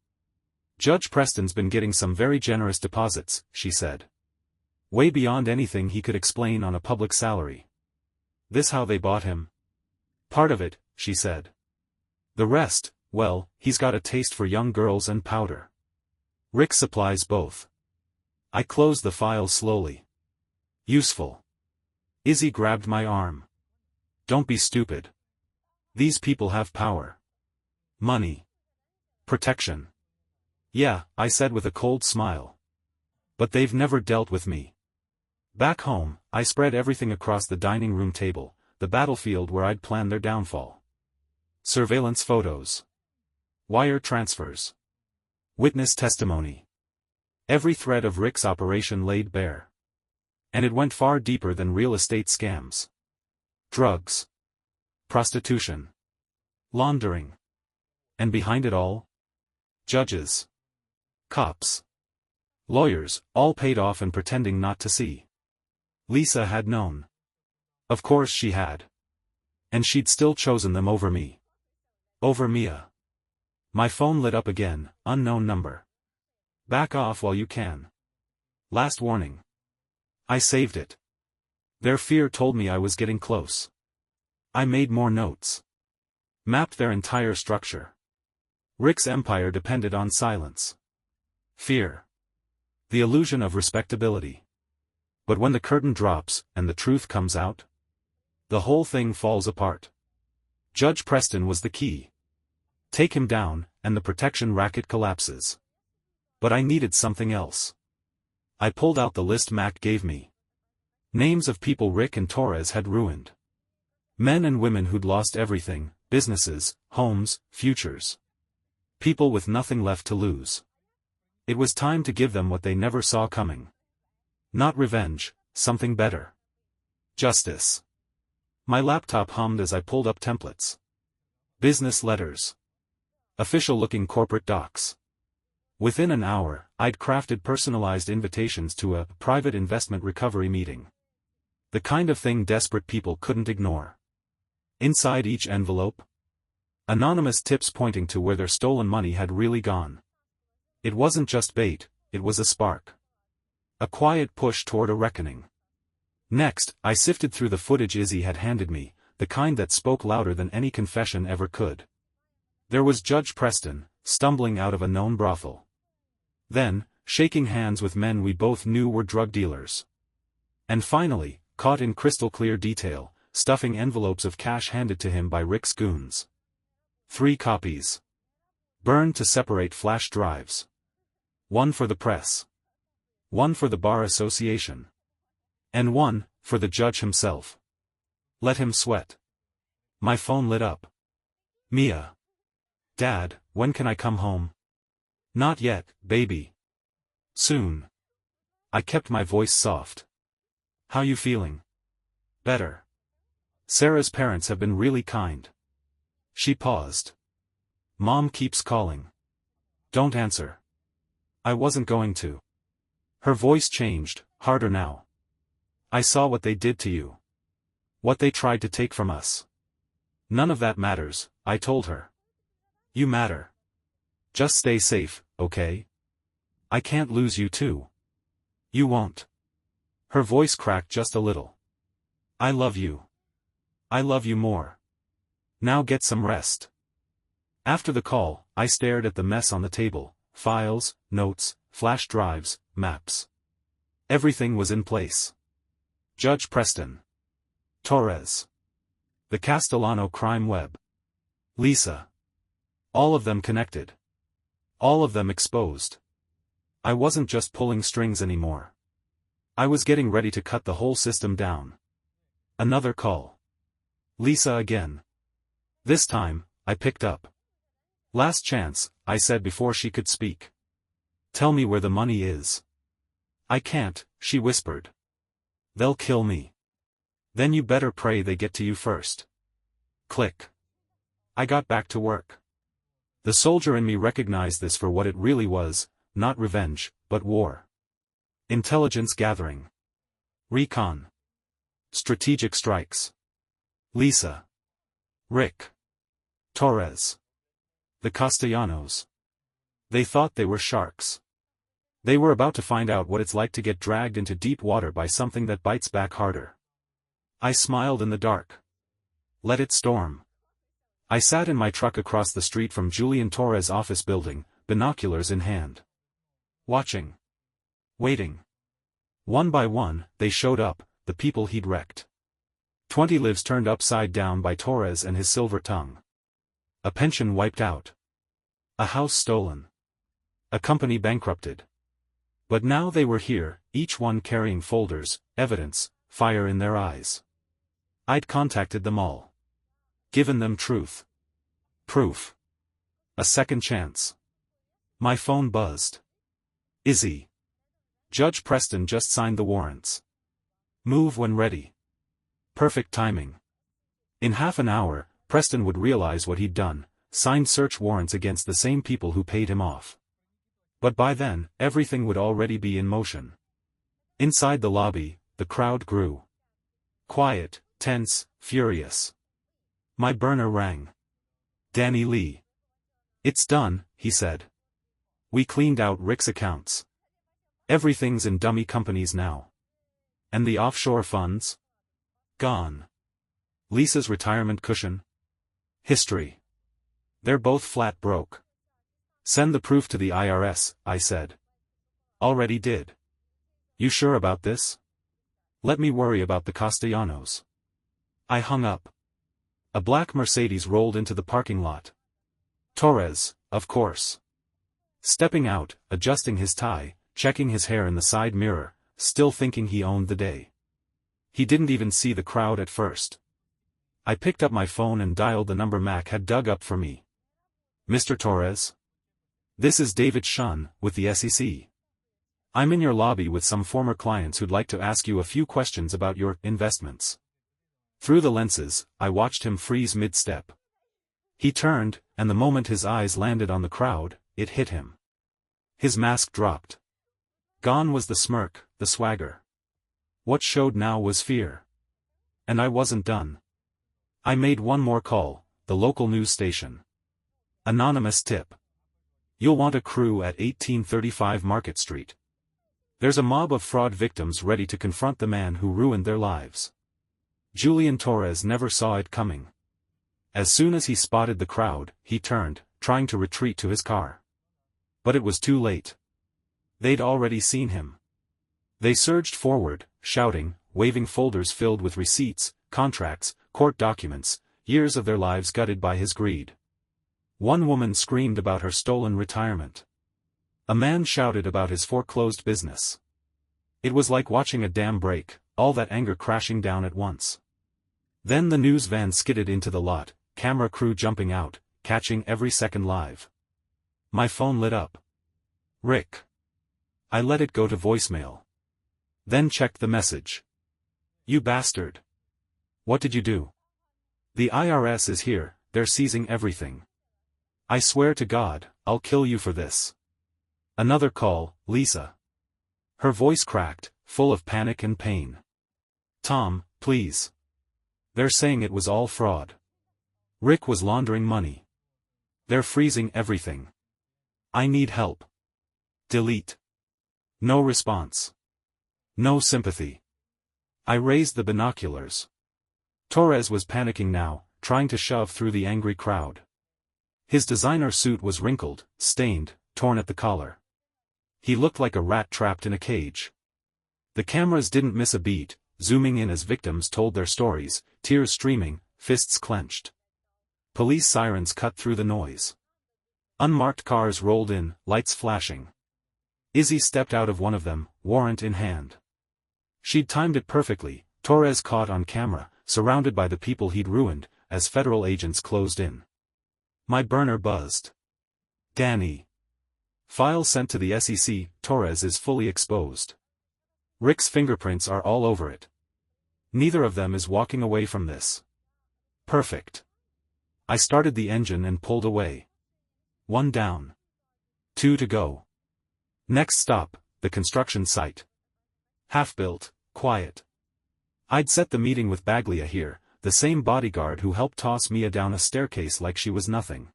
S1: Judge Preston's been getting some very generous deposits, she said. Way beyond anything he could explain on a public salary. This how they bought him? Part of it, she said. The rest, well, he's got a taste for young girls and powder. Rick supplies both. I closed the file slowly. Useful. Izzy grabbed my arm. Don't be stupid. These people have power. Money. Protection. Yeah, I said with a cold smile. But they've never dealt with me. Back home, I spread everything across the dining room table, the battlefield where I'd planned their downfall. Surveillance photos. Wire transfers. Witness testimony. Every thread of Rick's operation laid bare. And it went far deeper than real estate scams. Drugs. Prostitution. Laundering. And behind it all? Judges. Cops. Lawyers, all paid off and pretending not to see. Lisa had known. Of course she had. And she'd still chosen them over me. Over Mia. My phone lit up again, unknown number. Back off while you can. Last warning. I saved it. Their fear told me I was getting close. I made more notes. Mapped their entire structure. Rick's empire depended on silence. Fear. The illusion of respectability. But when the curtain drops, and the truth comes out, the whole thing falls apart. Judge Preston was the key. Take him down, and the protection racket collapses. But I needed something else. I pulled out the list Mac gave me. Names of people Rick and Torres had ruined. Men and women who'd lost everything, businesses, homes, futures. People with nothing left to lose. It was time to give them what they never saw coming. Not revenge, something better. Justice. My laptop hummed as I pulled up templates. Business letters. Official-looking corporate docs. Within an hour, I'd crafted personalized invitations to a private investment recovery meeting. The kind of thing desperate people couldn't ignore. Inside each envelope, anonymous tips pointing to where their stolen money had really gone. It wasn't just bait, it was a spark. A quiet push toward a reckoning. Next, I sifted through the footage Izzy had handed me, the kind that spoke louder than any confession ever could. There was Judge Preston, stumbling out of a known brothel. Then, shaking hands with men we both knew were drug dealers. And finally, caught in crystal-clear detail, stuffing envelopes of cash handed to him by Rick's goons. 3 copies. Burned to separate flash drives. 1 for the press. 1 for the Bar Association. And 1, for the judge himself. Let him sweat. My phone lit up. Mia. Dad, when can I come home? Not yet, baby. Soon. I kept my voice soft. How you feeling? Better. Sarah's parents have been really kind. She paused. Mom keeps calling. Don't answer. I wasn't going to. Her voice changed, harder now. I saw what they did to you. What they tried to take from us. None of that matters, I told her. You matter. Just stay safe, okay? I can't lose you too. You won't. Her voice cracked just a little. I love you. I love you more. Now get some rest. After the call, I stared at the mess on the table, files, notes, flash drives, maps. Everything was in place. Judge Preston. Torres. The Castellano crime web. Lisa. All of them connected. All of them exposed. I wasn't just pulling strings anymore. I was getting ready to cut the whole system down. Another call. Lisa again. This time, I picked up. Last chance, I said before she could speak. Tell me where the money is. I can't, she whispered. They'll kill me. Then you better pray they get to you first. Click. I got back to work. The soldier in me recognized this for what it really was, not revenge, but war. Intelligence gathering. Recon. Strategic strikes. Lisa. Rick. Torres. The Castellanos. They thought they were sharks. They were about to find out what it's like to get dragged into deep water by something that bites back harder. I smiled in the dark. Let it storm. I sat in my truck across the street from Julian Torres' office building, binoculars in hand. Watching. Waiting. One by one, they showed up, the people he'd wrecked. 20 lives turned upside down by Torres and his silver tongue. A pension wiped out. A house stolen. A company bankrupted. But now they were here, each one carrying folders, evidence, fire in their eyes. I'd contacted them all. Given them truth. Proof. A second chance. My phone buzzed. Izzy. Judge Preston just signed the warrants. Move when ready. Perfect timing. In half an hour, Preston would realize what he'd done, signed search warrants against the same people who paid him off. But by then, everything would already be in motion. Inside the lobby, the crowd grew. Quiet, tense, furious. My burner rang. Danny Lee. It's done, he said. We cleaned out Rick's accounts. Everything's in dummy companies now. And the offshore funds? Gone. Lisa's retirement cushion? History. They're both flat broke. Send the proof to the IRS, I said. Already did. You sure about this? Let me worry about the Castellanos. I hung up. A black Mercedes rolled into the parking lot. Torres, of course. Stepping out, adjusting his tie, checking his hair in the side mirror, still thinking he owned the day. He didn't even see the crowd at first. I picked up my phone and dialed the number Mac had dug up for me. Mr. Torres? This is David Shun, with the SEC. I'm in your lobby with some former clients who'd like to ask you a few questions about your investments. Through the lenses, I watched him freeze mid-step. He turned, and the moment his eyes landed on the crowd, it hit him. His mask dropped. Gone was the smirk, the swagger. What showed now was fear. And I wasn't done. I made one more call, the local news station. Anonymous tip. You'll want a crew at 1835 Market Street. There's a mob of fraud victims ready to confront the man who ruined their lives. Julian Torres never saw it coming. As soon as he spotted the crowd, he turned, trying to retreat to his car. But it was too late. They'd already seen him. They surged forward, shouting, waving folders filled with receipts, contracts, court documents, years of their lives gutted by his greed. One woman screamed about her stolen retirement. A man shouted about his foreclosed business. It was like watching a dam break, all that anger crashing down at once. Then the news van skidded into the lot, camera crew jumping out, catching every second live. My phone lit up. Rick. I let it go to voicemail. Then checked the message. You bastard. What did you do? The IRS is here, they're seizing everything. I swear to God, I'll kill you for this. Another call, Lisa. Her voice cracked, full of panic and pain. Tom, please. They're saying it was all fraud. Rick was laundering money. They're freezing everything. I need help. Delete. No response. No sympathy. I raised the binoculars. Torres was panicking now, trying to shove through the angry crowd. His designer suit was wrinkled, stained, torn at the collar. He looked like a rat trapped in a cage. The cameras didn't miss a beat, zooming in as victims told their stories, tears streaming, fists clenched. Police sirens cut through the noise. Unmarked cars rolled in, lights flashing. Izzy stepped out of one of them, warrant in hand. She'd timed it perfectly, Torres caught on camera, surrounded by the people he'd ruined, as federal agents closed in. My burner buzzed. Danny. File sent to the SEC, Torres is fully exposed. Rick's fingerprints are all over it. Neither of them is walking away from this. Perfect. I started the engine and pulled away. 1 down. 2 to go. Next stop, the construction site. Half-built, quiet. I'd set the meeting with Baglia here, the same bodyguard who helped toss Mia down a staircase like she was nothing.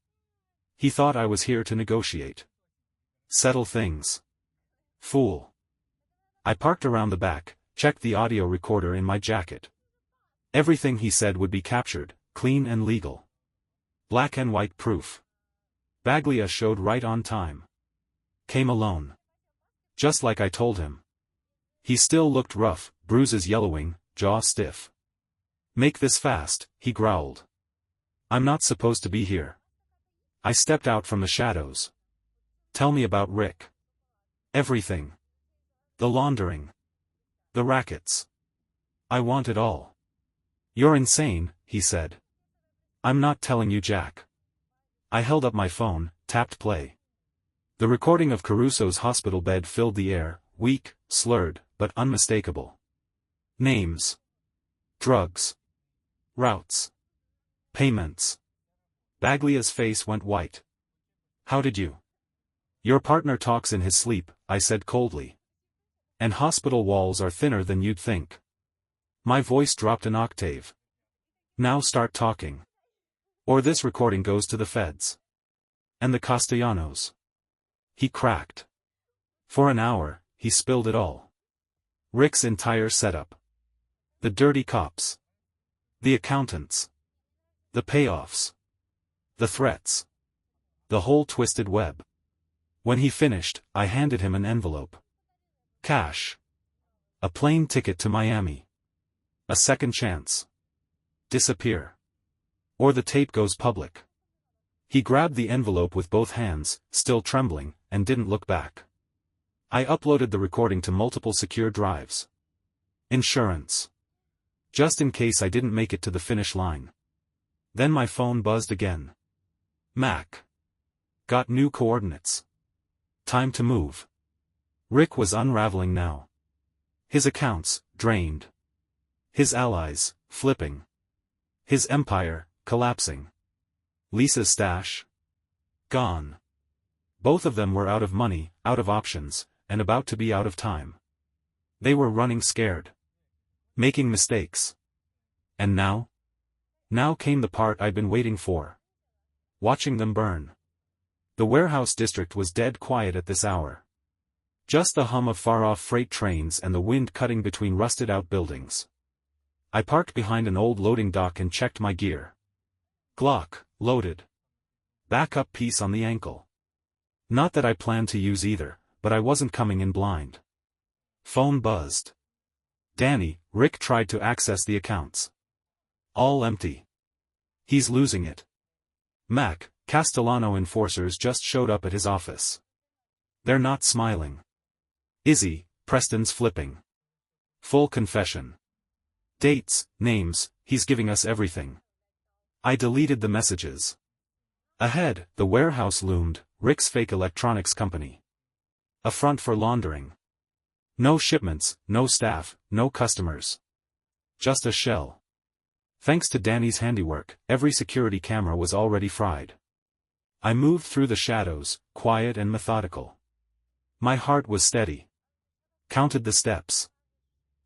S1: He thought I was here to negotiate. Settle things. Fool. I parked around the back, checked the audio recorder in my jacket. Everything he said would be captured, clean and legal. Black and white proof. Baglia showed right on time. Came alone. Just like I told him. He still looked rough, bruises yellowing, jaw stiff. Make this fast, he growled. I'm not supposed to be here. I stepped out from the shadows. Tell me about Rick. Everything. The laundering. The rackets. I want it all. You're insane, he said. I'm not telling you Jack. I held up my phone, tapped play. The recording of Caruso's hospital bed filled the air, weak, slurred, but unmistakable. Names. Drugs. Routes. Payments. Baglia's face went white. How did you? Your partner talks in his sleep, I said coldly. And hospital walls are thinner than you'd think. My voice dropped an octave. Now start talking. Or this recording goes to the feds. And the Castellanos. He cracked. For an hour, he spilled it all. Rick's entire setup. The dirty cops. The accountants. The payoffs. The threats. The whole twisted web. When he finished, I handed him an envelope. Cash. A plane ticket to Miami. A second chance. Disappear. Or the tape goes public. He grabbed the envelope with both hands, still trembling, and didn't look back. I uploaded the recording to multiple secure drives. Insurance. Just in case I didn't make it to the finish line. Then my phone buzzed again. Mac. Got new coordinates. Time to move. Rick was unraveling now. His accounts, drained. His allies, flipping. His empire, collapsing. Lisa's stash? Gone. Both of them were out of money, out of options, and about to be out of time. They were running scared. Making mistakes. And now? Now came the part I'd been waiting for. Watching them burn. The warehouse district was dead quiet at this hour. Just the hum of far-off freight trains and the wind cutting between rusted-out buildings. I parked behind an old loading dock and checked my gear. Glock, loaded. Backup piece on the ankle. Not that I planned to use either, but I wasn't coming in blind. Phone buzzed. Danny, Rick tried to access the accounts. All empty. He's losing it. Mac, Castellano enforcers just showed up at his office. They're not smiling. Izzy, Preston's flipping. Full confession. Dates, names, he's giving us everything. I deleted the messages. Ahead, the warehouse loomed, Rick's fake electronics company. A front for laundering. No shipments, no staff, no customers. Just a shell. Thanks to Danny's handiwork, every security camera was already fried. I moved through the shadows, quiet and methodical. My heart was steady. Counted the steps.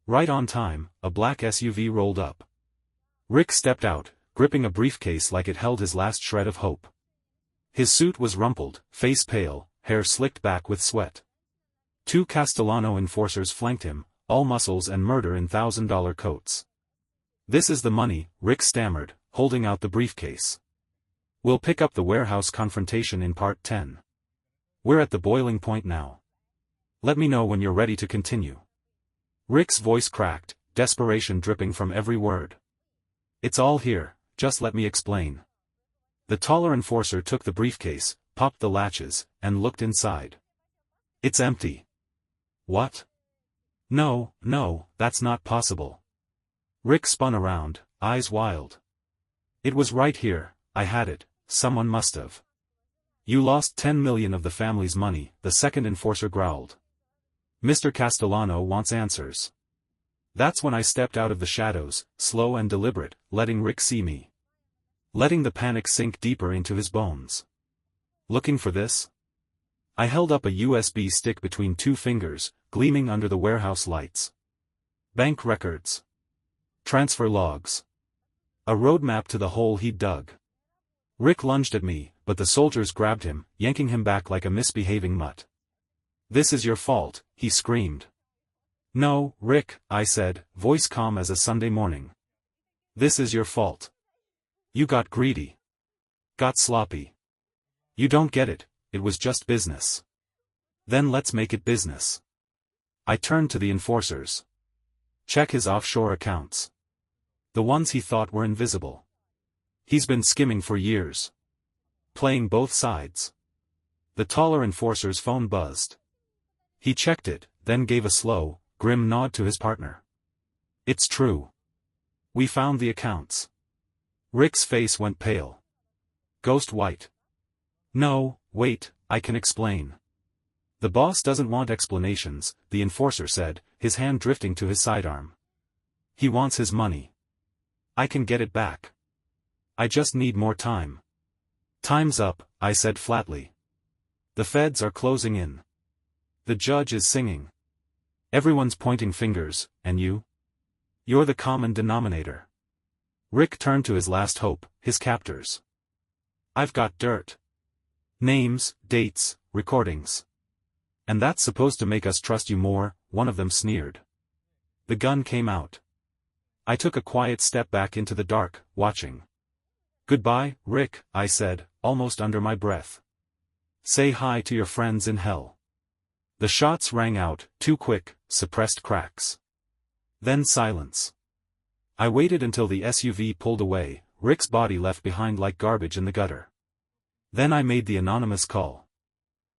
S1: Right on time, a black SUV rolled up. Rick stepped out, gripping a briefcase like it held his last shred of hope. His suit was rumpled, face pale, hair slicked back with sweat. 2 Castellano enforcers flanked him, all muscles and murder in $1,000 coats. This is the money, Rick stammered, holding out the briefcase. We'll pick up the warehouse confrontation in part 10. We're at the boiling point now. Let me know when you're ready to continue. Rick's voice cracked, desperation dripping from every word. It's all here, just let me explain. The taller enforcer took the briefcase, popped the latches, and looked inside. It's empty. What? No, that's not possible. Rick spun around, eyes wild. It was right here, I had it, someone must have. You lost 10 million of the family's money, the second enforcer growled. Mr. Castellano wants answers. That's when I stepped out of the shadows, slow and deliberate, letting Rick see me. Letting the panic sink deeper into his bones. Looking for this? I held up a USB stick between 2 fingers, gleaming under the warehouse lights. Bank records. Transfer logs. A roadmap to the hole he'd dug. Rick lunged at me, but the soldiers grabbed him, yanking him back like a misbehaving mutt. This is your fault, he screamed. No, Rick, I said, voice calm as a Sunday morning. This is your fault. You got greedy. Got sloppy. You don't get it, it was just business. Then let's make it business. I turned to the enforcers. Check his offshore accounts. The ones he thought were invisible. He's been skimming for years. Playing both sides. The taller enforcer's phone buzzed. He checked it, then gave a slow, grim nod to his partner. It's true. We found the accounts. Rick's face went pale. Ghost white. No, wait, I can explain. The boss doesn't want explanations, the enforcer said, his hand drifting to his sidearm. He wants his money. I can get it back. I just need more time. Time's up, I said flatly. The feds are closing in. The judge is singing. Everyone's pointing fingers, and you? You're the common denominator. Rick turned to his last hope, his captors. I've got dirt. Names, dates, recordings. And that's supposed to make us trust you more, one of them sneered. The gun came out. I took a quiet step back into the dark, watching. Goodbye, Rick, I said, almost under my breath. Say hi to your friends in hell. The shots rang out, too quick, suppressed cracks. Then silence. I waited until the SUV pulled away, Rick's body left behind like garbage in the gutter. Then I made the anonymous call.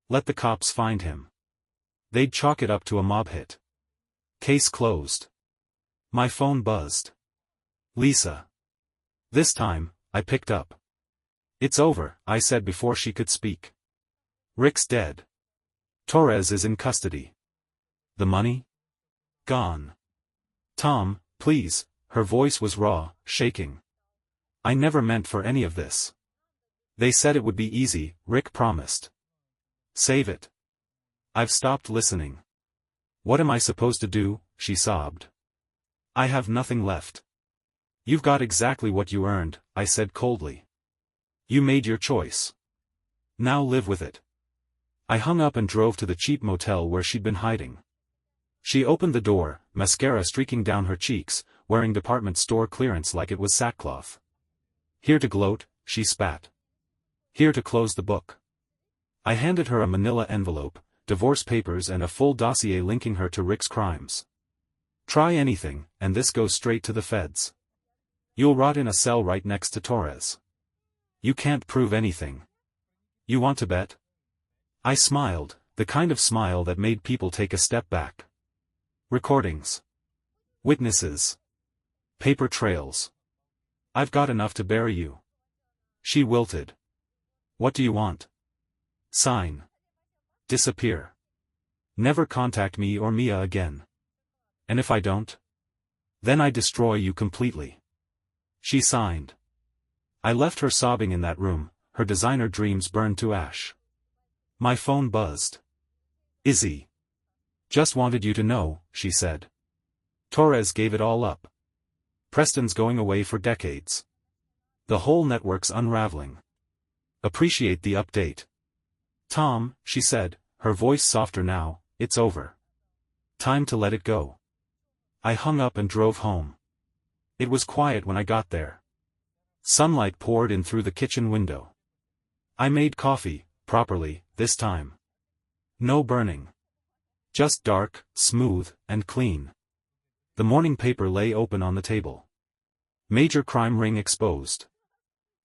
S1: Let the cops find him. They'd chalk it up to a mob hit. Case closed. My phone buzzed. Lisa. This time, I picked up. It's over, I said before she could speak. Rick's dead. Torres is in custody. The money? Gone. Tom, please, her voice was raw, shaking. I never meant for any of this. They said it would be easy, Rick promised. Save it. I've stopped listening. What am I supposed to do? She sobbed. I have nothing left. You've got exactly what you earned, I said coldly. You made your choice. Now live with it. I hung up and drove to the cheap motel where she'd been hiding. She opened the door, mascara streaking down her cheeks, wearing department store clearance like it was sackcloth. Here to gloat, she spat. Here to close the book. I handed her a manila envelope, divorce papers and a full dossier linking her to Rick's crimes. Try anything, and this goes straight to the feds. You'll rot in a cell right next to Torres. You can't prove anything. You want to bet? I smiled, the kind of smile that made people take a step back. Recordings. Witnesses. Paper trails. I've got enough to bury you. She wilted. What do you want? Sign. Disappear. Never contact me or Mia again. And if I don't? Then I destroy you completely. She signed. I left her sobbing in that room, her designer dreams burned to ash. My phone buzzed. Izzy. Just wanted you to know, she said. Torres gave it all up. Preston's going away for decades. The whole network's unraveling. Appreciate the update. Tom, she said, her voice softer now, it's over. Time to let it go. I hung up and drove home. It was quiet when I got there. Sunlight poured in through the kitchen window. I made coffee, properly, this time. No burning. Just dark, smooth, and clean. The morning paper lay open on the table. Major crime ring exposed.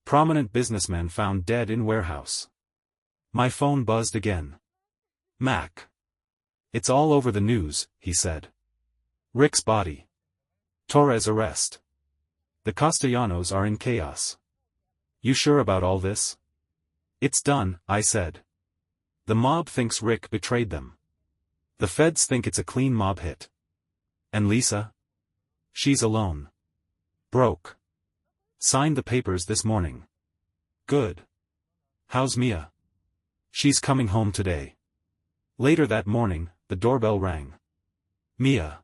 S1: Prominent businessman found dead in warehouse. My phone buzzed again. Mac. It's all over the news, he said. Rick's body. Torres' arrest. The Castellanos are in chaos. You sure about all this? It's done, I said. The mob thinks Rick betrayed them. The feds think it's a clean mob hit. And Lisa? She's alone. Broke. Signed the papers this morning. Good. How's Mia? She's coming home today. Later that morning, the doorbell rang. Mia.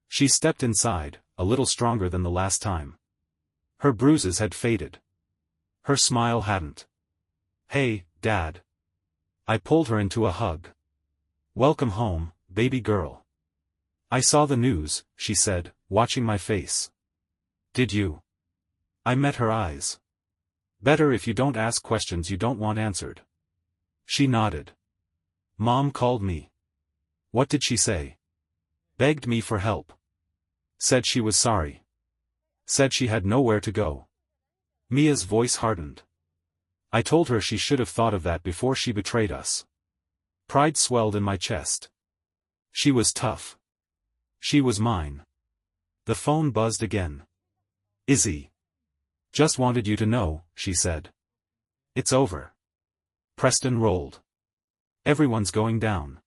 S1: She stepped inside, a little stronger than the last time. Her bruises had faded. Her smile hadn't. Hey, Dad. I pulled her into a hug. Welcome home, baby girl. I saw the news, she said, watching my face. Did you? I met her eyes. Better if you don't ask questions you don't want answered. She nodded. Mom called me. What did she say? Begged me for help. Said she was sorry. Said she had nowhere to go. Mia's voice hardened. I told her she should have thought of that before she betrayed us. Pride swelled in my chest. She was tough. She was mine. The phone buzzed again. Izzy. Just wanted you to know, she said. It's over. Preston rolled. Everyone's going down.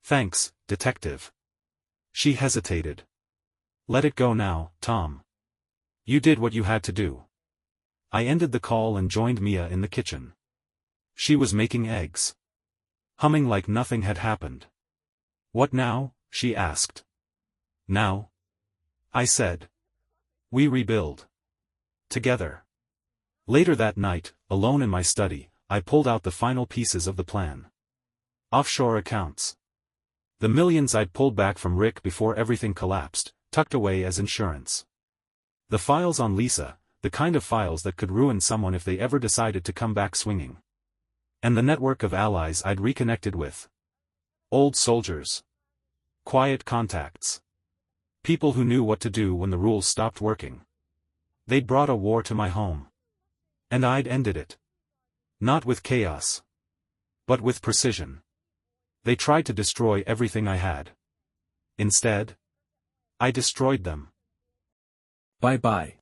S1: Thanks, detective. She hesitated. Let it go now, Tom. You did what you had to do. I ended the call and joined Mia in the kitchen. She was making eggs. Humming like nothing had happened. What now? She asked. Now? I said. We rebuild. Together. Later that night, alone in my study, I pulled out the final pieces of the plan. Offshore accounts. The millions I'd pulled back from Rick before everything collapsed, tucked away as insurance. The files on Lisa, the kind of files that could ruin someone if they ever decided to come back swinging. And the network of allies I'd reconnected with. Old soldiers. Quiet contacts. People who knew what to do when the rules stopped working. They'd brought a war to my home. And I'd ended it. Not with chaos. But with precision. They tried to destroy everything I had. Instead, I destroyed them. Bye-bye.